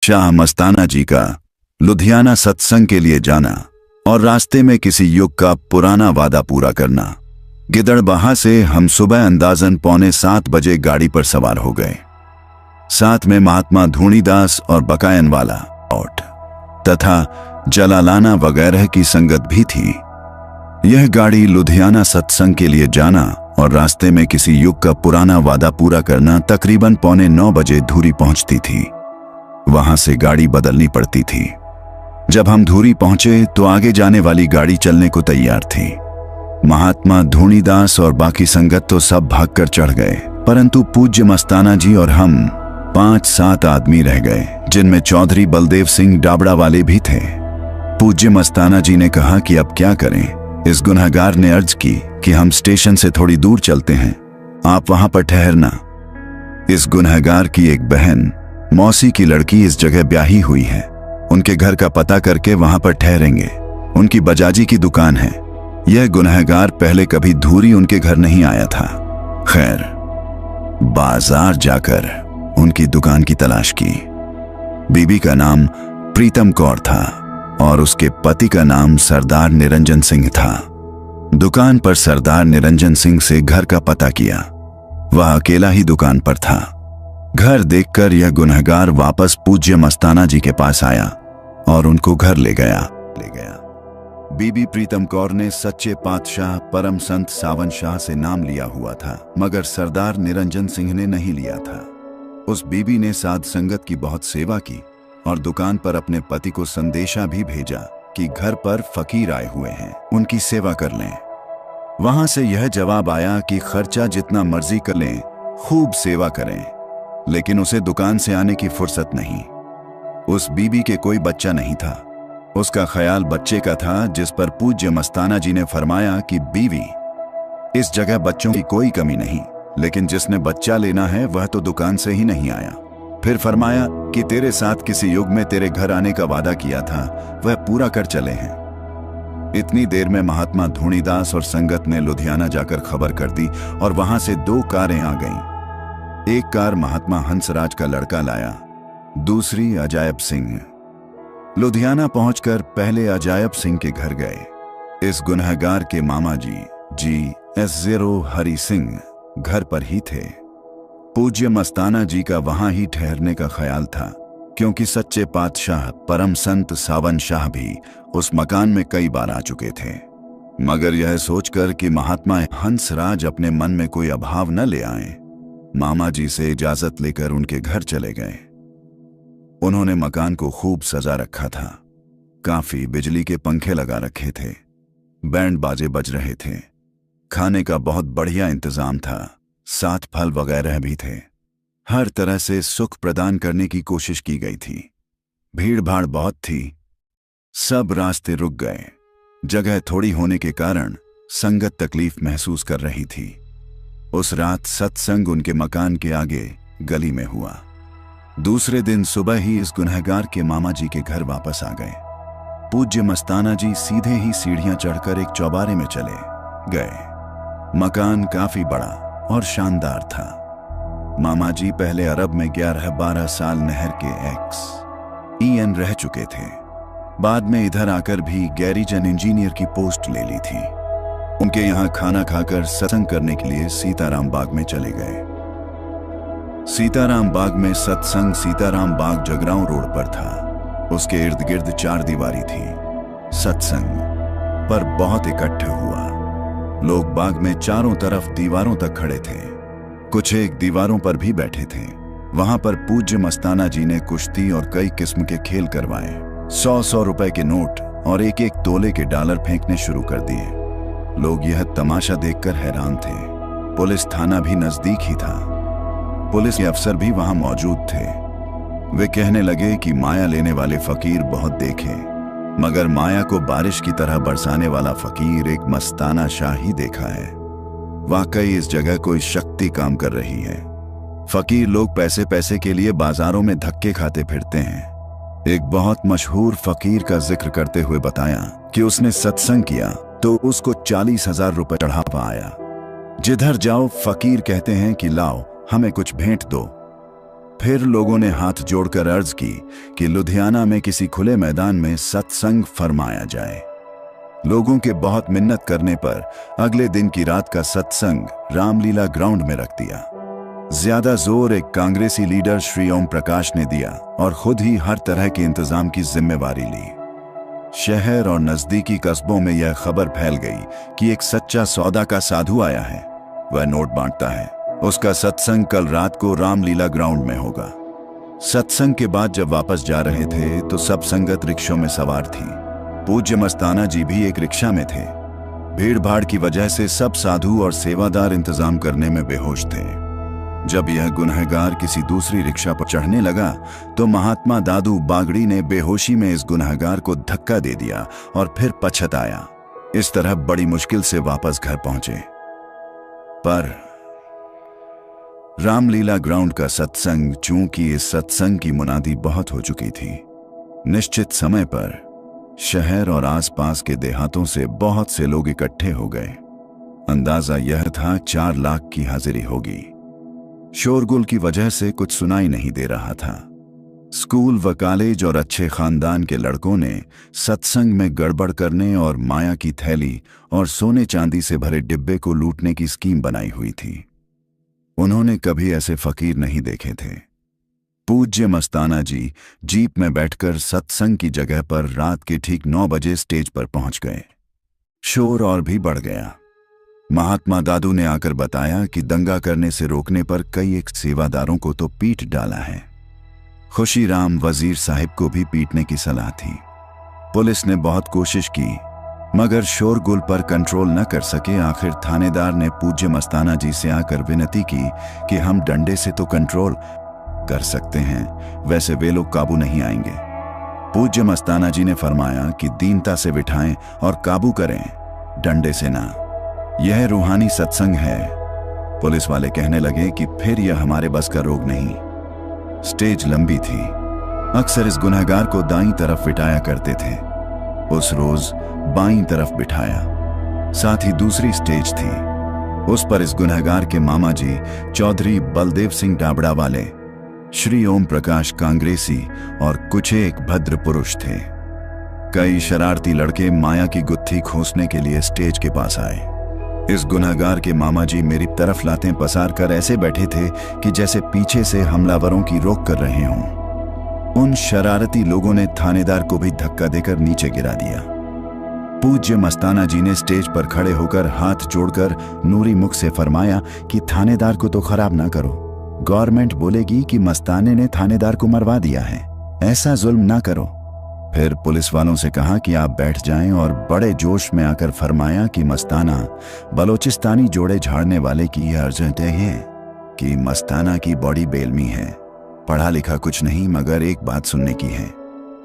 शाह मस्ताना जी का लुधियाना सत्संग के लिए जाना और रास्ते में किसी युग का पुराना वादा पूरा करना। गिदड़बाहा से हम सुबह अंदाजन 6:45 बजे गाड़ी पर सवार हो गए। साथ में महात्मा धूणीदास और बकायनवाला और तथा जलालाना वगैरह की संगत भी थी। यह गाड़ी लुधियाना सत्संग के लिए जाना और रास्ते में किसी युग का पुराना वादा पूरा करना तकरीबन 8:45 बजे धूरी पहुंचती थी। वहां से गाड़ी बदलनी पड़ती थी। जब हम धूरी पहुंचे तो आगे जाने वाली गाड़ी चलने को तैयार थी। महात्मा धूणीदास और बाकी संगत तो सब भागकर चढ़ गए, परंतु पूज्य मस्ताना जी और हम 5-7 आदमी रह गए, जिनमें चौधरी बलदेव सिंह डाबड़ा वाले भी थे। पूज्य मस्ताना जी ने कहा कि अब क्या करें। इस गुनहगार ने अर्ज की कि हम स्टेशन से थोड़ी दूर चलते हैं, आप वहां पर ठहरना। इस गुनहगार की एक बहन मौसी की लड़की इस जगह ब्याही हुई है, उनके घर का पता करके वहां पर ठहरेंगे। उनकी बजाजी की दुकान है। यह गुनहगार पहले कभी धूरी उनके घर नहीं आया था। खैर, बाजार जाकर उनकी दुकान की तलाश की। बीबी का नाम प्रीतम कौर था और उसके पति का नाम सरदार निरंजन सिंह था। दुकान पर सरदार निरंजन सिंह से घर का पता किया। वह अकेला ही दुकान पर था। घर देखकर यह गुनहगार वापस पूज्य मस्ताना जी के पास आया और उनको घर ले गया। बीबी प्रीतम कौर ने सच्चे पातशाह परम संत सावन शाह से नाम लिया हुआ था, मगर सरदार निरंजन सिंह ने नहीं लिया था। उस बीबी ने साध संगत की बहुत सेवा की और दुकान पर अपने पति को संदेशा भी भेजा कि घर पर फकीर आए हुए हैं, उनकी सेवा कर लें। वहां से यह जवाब आया कि खर्चा जितना मर्जी कर लें, खूब सेवा करें, लेकिन उसे दुकान से आने की फुर्सत नहीं। उस बीबी के कोई बच्चा नहीं था। उसका ख्याल बच्चे का था, जिस पर पूज्य मस्ताना जी ने फरमाया कि बीवी, इस जगह बच्चों की कोई कमी नहीं, लेकिन जिसने बच्चा लेना है वह तो दुकान से ही नहीं आया। फिर फरमाया कि तेरे साथ किसी युग में तेरे घर आने का वादा किया था, वह पूरा कर चले हैं। इतनी देर में महात्मा धूणीदास और संगत ने लुधियाना जाकर खबर कर दी और वहां से 2 कारें आ गईं। एक कार महात्मा हंसराज का लड़का लाया, दूसरी अजायब सिंह। लुधियाना पहुंचकर पहले अजायब सिंह के घर गए। इस गुनहगार के मामा जी S0 हरि सिंह घर पर ही थे। पूज्य मस्ताना जी का वहां ही ठहरने का ख्याल था, क्योंकि सच्चे पातशाह परम संत सावन शाह भी उस मकान में कई बार आ चुके थे। मगर यह सोचकर कि महात्मा हंसराज अपने मन में कोई अभाव न ले आए, मामा जी से इजाजत लेकर उनके घर चले गए। उन्होंने मकान को खूब सजा रखा था। काफी बिजली के पंखे लगा रखे थे, बैंड बाजे बज रहे थे, खाने का बहुत बढ़िया इंतजाम था, साथ फल वगैरह भी थे। हर तरह से सुख प्रदान करने की कोशिश की गई थी। भीड़ भाड़ बहुत थी, सब रास्ते रुक गए। जगह थोड़ी होने के कारण संगत तकलीफ महसूस कर रही थी। उस रात सत्संग उनके मकान के आगे गली में हुआ। दूसरे दिन सुबह ही इस गुनहगार के मामा जी के घर वापस आ गए। पूज्य मस्ताना जी सीधे ही सीढ़ियां चढ़कर एक चौबारे में चले गए। मकान काफी बड़ा और शानदार था। मामा जी पहले अरब में 11-12 साल नहर के EN रह चुके थे। बाद में इधर आकर भी गैरिजन इंजीनियर की पोस्ट ले ली थी। उनके यहाँ खाना खाकर सत्संग करने के लिए सीताराम बाग में चले गए। सीताराम बाग में सत्संग सीताराम बाग जगरांव रोड पर था। उसके इर्द गिर्द 4 दीवारी थी। सत्संग पर बहुत इकट्ठे हुआ। लोग बाग में चारों तरफ दीवारों तक खड़े थे, कुछ एक दीवारों पर भी बैठे थे। वहां पर पूज्य मस्ताना जी ने कुश्ती और कई किस्म के खेल करवाए। 100-100 रुपए के नोट और 1-1 तोले के डॉलर फेंकने शुरू कर दिए। लोग यह तमाशा देखकर हैरान थे। पुलिस थाना भी नजदीक ही था। पुलिस के अफसर भी वहां मौजूद थे। वे कहने लगे कि माया लेने वाले फकीर बहुत देखे, मगर माया को बारिश की तरह बरसाने वाला फकीर एक मस्ताना शाह ही देखा है। वाकई इस जगह कोई शक्ति काम कर रही है। फकीर लोग पैसे पैसे के लिए बाजारों में धक्के खाते फिरते हैं। एक बहुत मशहूर फकीर का जिक्र करते हुए बताया कि उसने सत्संग किया तो उसको 40,000 रुपए चढ़ावा आया। जिधर जाओ फकीर कहते हैं कि लाओ हमें कुछ भेंट दो। फिर लोगों ने हाथ जोड़कर अर्ज की कि लुधियाना में किसी खुले मैदान में सत्संग फरमाया जाए। लोगों के बहुत मिन्नत करने पर अगले दिन की रात का सत्संग रामलीला ग्राउंड में रख दिया। ज्यादा जोर एक कांग्रेसी लीडर श्री ओम प्रकाश ने दिया और खुद ही हर तरह के इंतजाम की जिम्मेवारी ली। शहर और नजदीकी कस्बों में यह खबर फैल गई कि एक सच्चा सौदा का साधु आया है, वह नोट बांटता है। उसका सत्संग कल रात को रामलीला ग्राउंड में होगा। सत्संग के बाद जब वापस जा रहे थे तो सब संगत रिक्शों में सवार थी। पूज्य मस्ताना जी भी एक रिक्शा में थे। भीड़ भाड़ की वजह से सब साधु और सेवादार इंतजाम करने में बेहोश थे। जब यह गुनहगार किसी दूसरी रिक्शा पर चढ़ने लगा तो महात्मा दादू बागड़ी ने बेहोशी में इस गुनहगार को धक्का दे दिया और फिर पछताया। इस तरह बड़ी मुश्किल से वापस घर पहुंचे। पर रामलीला ग्राउंड का सत्संग, चूंकि इस सत्संग की मुनादी बहुत हो चुकी थी, निश्चित समय पर शहर और आसपास के देहातों से बहुत से लोग इकट्ठे हो गए। अंदाजा यह था 4 लाख की हाजिरी होगी। शोरगुल की वजह से कुछ सुनाई नहीं दे रहा था। स्कूल व कॉलेज और अच्छे खानदान के लड़कों ने सत्संग में गड़बड़ करने और माया की थैली और सोने चांदी से भरे डिब्बे को लूटने की स्कीम बनाई हुई थी। उन्होंने कभी ऐसे फकीर नहीं देखे थे। पूज्य मस्ताना जी जीप में बैठकर सत्संग की जगह पर रात के ठीक 9 बजे स्टेज पर पहुंच गए। शोर और भी बढ़ गया। महात्मा दादू ने आकर बताया कि दंगा करने से रोकने पर कई एक सेवादारों को तो पीट डाला है। खुशीराम वजीर साहिब को भी पीटने की सलाह थी। पुलिस ने बहुत कोशिश की मगर शोरगुल पर कंट्रोल न कर सके। आखिर थानेदार ने पूज्य मस्ताना जी से आकर विनती की कि हम डंडे से तो कंट्रोल कर सकते हैं, वैसे वे लोग काबू नहीं आएंगे। पूज्य मस्ताना जी ने फरमाया कि दीनता से बिठाएं और काबू करें, डंडे से ना। यह रूहानी सत्संग है। पुलिस वाले कहने लगे कि फिर यह हमारे बस का रोग नहीं। स्टेज लंबी थी। अक्सर इस गुनहगार को दाईं तरफ बिठाया करते थे। उस रोज बाईं तरफ बिठाया। साथ ही दूसरी स्टेज थी, उस पर इस गुनहगार के मामा जी चौधरी बलदेव सिंह डाबड़ा वाले, श्री ओम प्रकाश कांग्रेसी और कुछ एक भद्र पुरुष थे। कई शरारती लड़के माया की गुत्थी खोसने के लिए स्टेज के पास आए। इस गुनहगार के मामा जी मेरी तरफ लातें पसार कर ऐसे बैठे थे कि जैसे पीछे से हमलावरों की रोक कर रहे हों। उन शरारती लोगों ने थानेदार को भी धक्का देकर नीचे गिरा दिया। पूज्य मस्ताना जी ने स्टेज पर खड़े होकर हाथ जोड़कर नूरी मुख से फरमाया कि थानेदार को तो खराब ना करो। गवर्नमेंट बोलेगी कि मस्ताने ने थानेदार को मरवा दिया है, ऐसा जुल्म ना करो। फिर पुलिस वालों से कहा कि आप बैठ जाएं और बड़े जोश में आकर फरमाया कि मस्ताना बलोचिस्तानी जोड़े झाड़ने वाले की यह अर्जेंट है कि मस्ताना की बॉडी बेलमी है, पढ़ा लिखा कुछ नहीं मगर एक बात सुनने की है,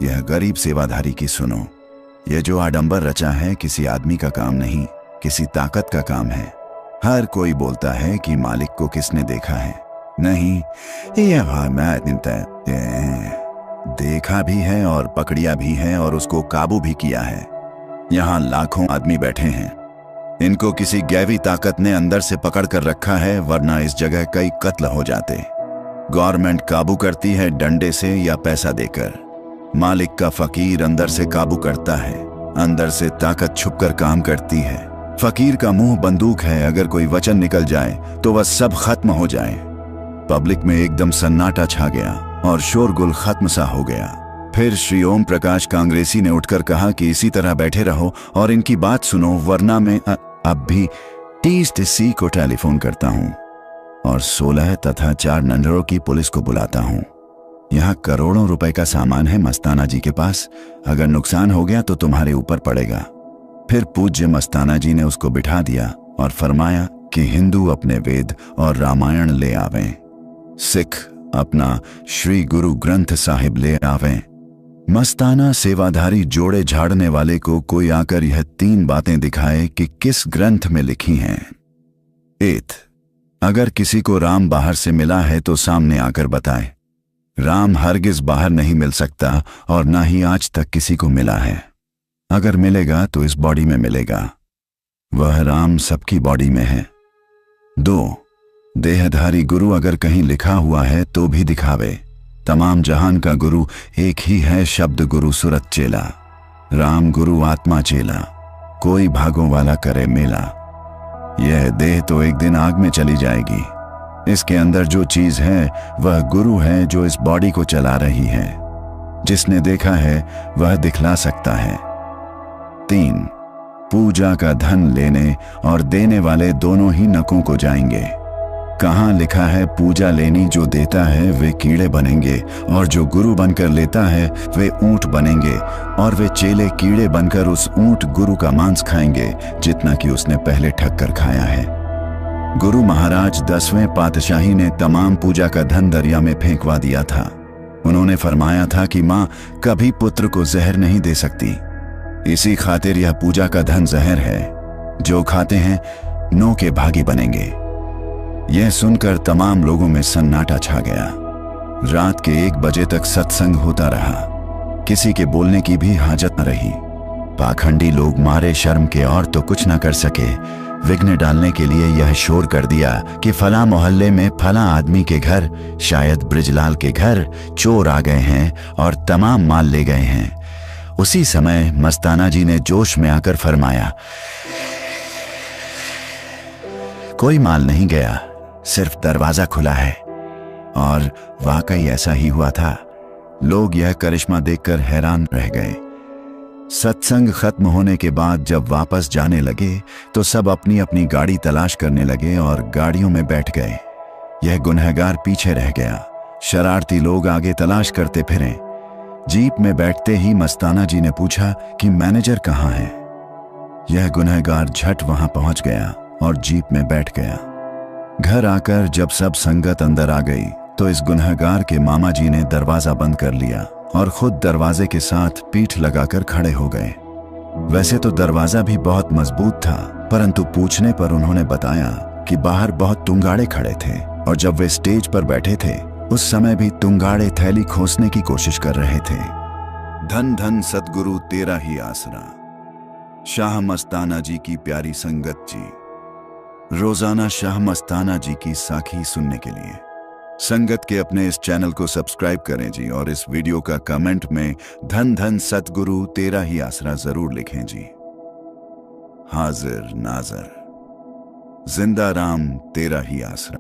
यह गरीब सेवाधारी की सुनो। यह जो आडंबर रचा है किसी आदमी का काम नहीं, किसी ताकत का काम है। हर कोई बोलता है कि मालिक को किसने देखा है, नहीं यह देखा भी है और पकड़िया भी है और उसको काबू भी किया है। यहाँ लाखों आदमी बैठे हैं, इनको किसी गैवी ताकत ने अंदर से पकड़ कर रखा है, वरना इस जगह कई कत्ल हो जाते। गवर्नमेंट काबू करती है डंडे से या पैसा देकर। मालिक का फकीर अंदर से काबू करता है, अंदर से ताकत छुपकर काम करती है। फकीर का मुंह बंदूक है, अगर कोई वचन निकल जाए तो वह सब खत्म हो जाए। पब्लिक में एकदम सन्नाटा छा गया और शोरगुल खत्म सा हो गया। फिर श्री ओम प्रकाश कांग्रेसी ने उठकर कहा कि इसी तरह बैठे रहो और इनकी बात सुनो, वरना मैं अब भी TSTC को टेलीफोन करता हूं और 16 तथा 4 नंडरों की पुलिस को बुलाता हूं। यहाँ करोड़ों रुपए का सामान है मस्ताना जी के पास, अगर नुकसान हो गया तो तुम्हारे ऊपर पड़ेगा। फिर पूज्य मस्ताना जी ने उसको बिठा दिया और फरमाया कि हिंदू अपने वेद और रामायण ले आवें, सिख अपना श्री गुरु ग्रंथ साहिब ले आवें। मस्ताना सेवाधारी जोड़े झाड़ने वाले को कोई आकर यह 3 बातें दिखाए कि किस ग्रंथ में लिखी हैं। 8, अगर किसी को राम बाहर से मिला है तो सामने आकर बताए। राम हरगिज बाहर नहीं मिल सकता और ना ही आज तक किसी को मिला है। अगर मिलेगा तो इस बॉडी में मिलेगा, वह राम सबकी बॉडी में है। 2, देहधारी गुरु अगर कहीं लिखा हुआ है तो भी दिखावे। तमाम जहान का गुरु एक ही है, शब्द गुरु सुरत चेला। राम गुरु आत्मा चेला, कोई भागों वाला करे मेला। यह देह तो एक दिन आग में चली जाएगी। इसके अंदर जो चीज है वह गुरु है, जो इस बॉडी को चला रही है। जिसने देखा है वह दिखला सकता है। 3. पूजा का धन लेने और देने वाले दोनों ही नकों को जाएंगे। कहाँ लिखा है पूजा लेनी? जो देता है वे कीड़े बनेंगे और जो गुरु बनकर लेता है वे ऊंट बनेंगे, और वे चेले कीड़े बनकर उस ऊंट गुरु का मांस खाएंगे जितना कि उसने पहले ठग कर खाया है। गुरु महाराज 10वें पातशाही ने तमाम पूजा का धन दरिया में फेंकवा दिया था। उन्होंने फरमाया था कि माँ कभी पुत्र को जहर नहीं दे सकती, इसी खातिर यह पूजा का धन जहर है। जो खाते हैं नो के भागी बनेंगे। यह सुनकर तमाम लोगों में सन्नाटा छा गया। रात के 1 बजे तक सत्संग होता रहा। किसी के बोलने की भी हाजत न रही। पाखंडी लोग मारे शर्म के और तो कुछ न कर सके, विघ्न डालने के लिए यह शोर कर दिया कि फला मोहल्ले में फला आदमी के घर, शायद ब्रिजलाल के घर, चोर आ गए हैं और तमाम माल ले गए हैं। उसी समय मस्ताना जी ने जोश में आकर फरमाया, कोई माल नहीं गया, सिर्फ दरवाजा खुला है। और वाकई ऐसा ही हुआ था। लोग यह करिश्मा देखकर हैरान रह गए। सत्संग खत्म होने के बाद जब वापस जाने लगे तो सब अपनी अपनी गाड़ी तलाश करने लगे और गाड़ियों में बैठ गए। यह गुनहगार पीछे रह गया। शरारती लोग आगे तलाश करते फिरे। जीप में बैठते ही मस्ताना जी ने पूछा कि मैनेजर कहाँ है। यह गुनहगार झट वहां पहुंच गया और जीप में बैठ गया। घर आकर जब सब संगत अंदर आ गई तो इस गुनहगार के मामा जी ने दरवाजा बंद कर लिया और खुद दरवाजे के साथ पीठ लगाकर खड़े हो गए। वैसे तो दरवाजा भी बहुत मजबूत था, परंतु पूछने पर उन्होंने बताया कि बाहर बहुत तुंगाड़े खड़े थे और जब वे स्टेज पर बैठे थे उस समय भी तुंगाड़े थैली खोसने की कोशिश कर रहे थे। धन धन सतगुरु तेरा ही आसरा। शाह मस्ताना जी की प्यारी संगत जी, रोजाना शाह मस्ताना जी की साखी सुनने के लिए संगत के अपने इस चैनल को सब्सक्राइब करें जी, और इस वीडियो का कमेंट में धन धन सतगुरु तेरा ही आसरा जरूर लिखें जी। हाजिर नाजर, जिंदा राम तेरा ही आसरा।